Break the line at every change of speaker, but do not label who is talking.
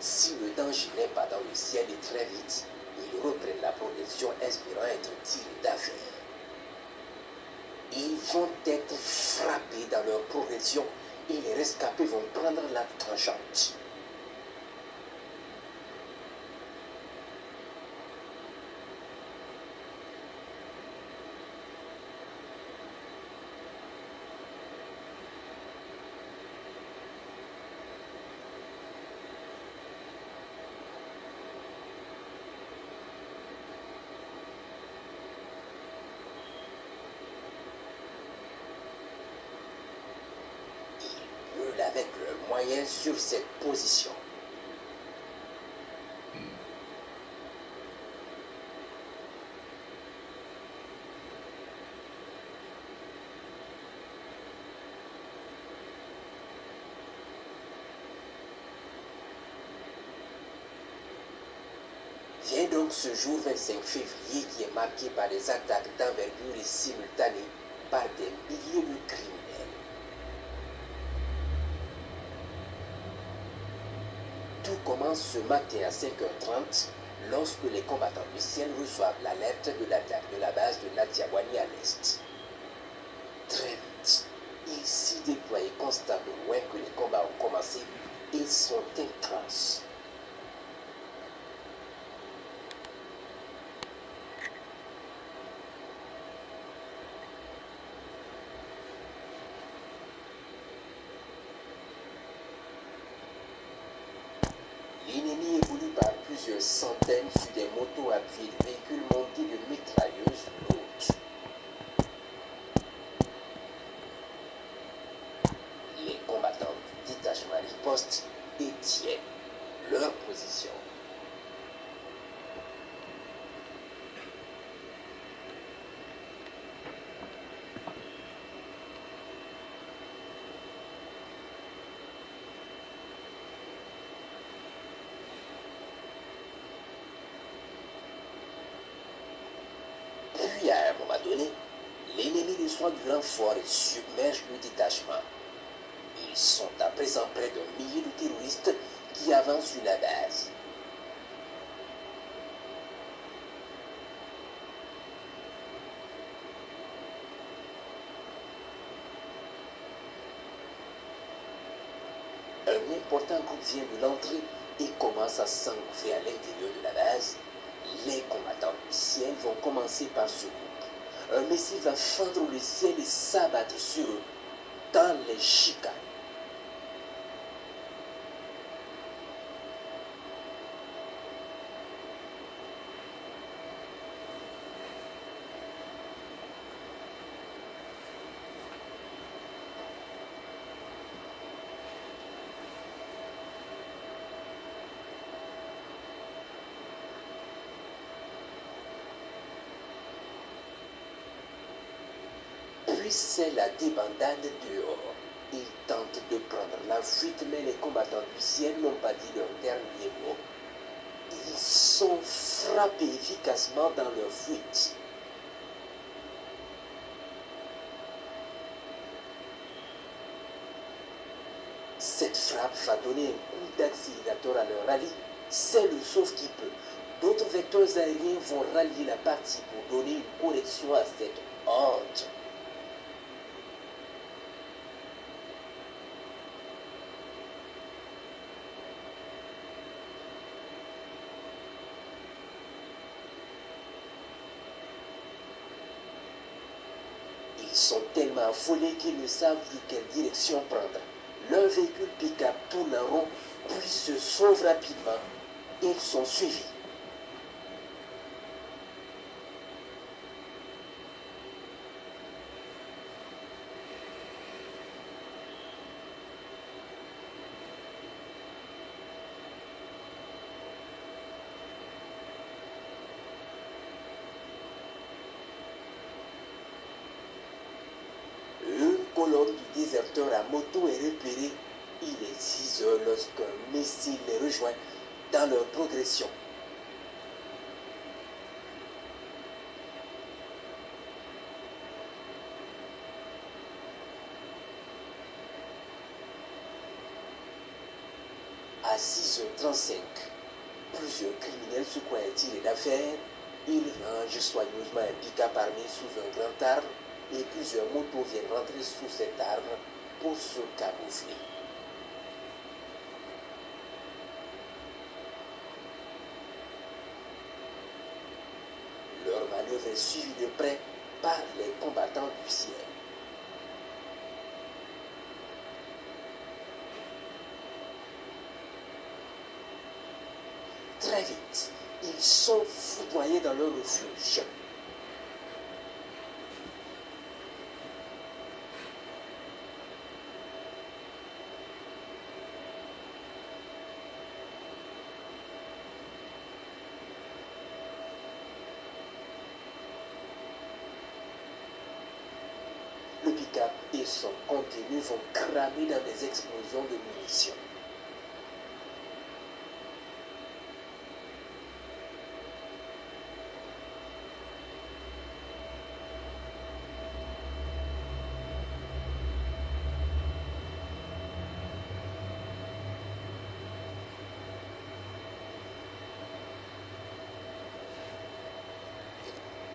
Si le danger n'est pas dans le ciel et très vite, ils reprennent la progression espérant être tirés d'affaire. Ils vont être frappés dans leur progression et les rescapés vont prendre la tangente. Avec le moyen sur cette position. Vient donc ce jour 25 février qui est marqué par des attaques d'envergure et simultanées par des milliers de criminels. Tout commence ce matin à 5h30 lorsque les combattants du ciel reçoivent l'alerte de l'attaque de la base de Natiawani à l'est. Très vite, ils s'y déploient et constatent de loin que les combats ont commencé et sont intenses. L'ennemi évolue par plusieurs centaines sur des motos appuyées de véhicules montés de mitrailleuses lourdes. Les combattants du détachement riposte et tiennent leur position. Puis à un moment donné, l'ennemi reçoit du renfort et submerge le détachement. Ils sont à présent près d'un millier de terroristes qui avancent sur la base. Un important groupe vient de l'entrée et commence à s'engouffrer à l'intérieur de la base. Les combattants du ciel vont commencer par ce groupe. Un missile va fendre le ciel et s'abattre sur eux dans les chicanes. Puis c'est la débandade dehors. Ils tentent de prendre la fuite, mais les combattants du ciel n'ont pas dit leur dernier mot. Ils sont frappés efficacement dans leur fuite. Cette frappe va donner un coup d'accélérateur à leur rallye. C'est le sauf qui peut. D'autres vecteurs aériens vont rallier la partie pour donner une correction à cette horde. Ils sont tellement affolés qu'ils ne savent plus quelle direction prendre. Leur véhicule pick-up tourne en rond, puis se sauve rapidement. Ils sont suivis. Colonne du déserteur à moto est repérée. Il est 6 heures lorsqu'un missile les rejoint dans leur progression. À 6h35, plusieurs criminels se croyaient tirés d'affaire. Ils rangent soigneusement un pick-up armé sous un grand arbre et plusieurs motos viennent rentrer sous cet arbre pour se camoufler. Leur manœuvre est suivie de près par les combattants du ciel. Très vite, ils sont foudroyés dans leur refuge. Le pick-up et son contenu vont cramer dans des explosions de munitions.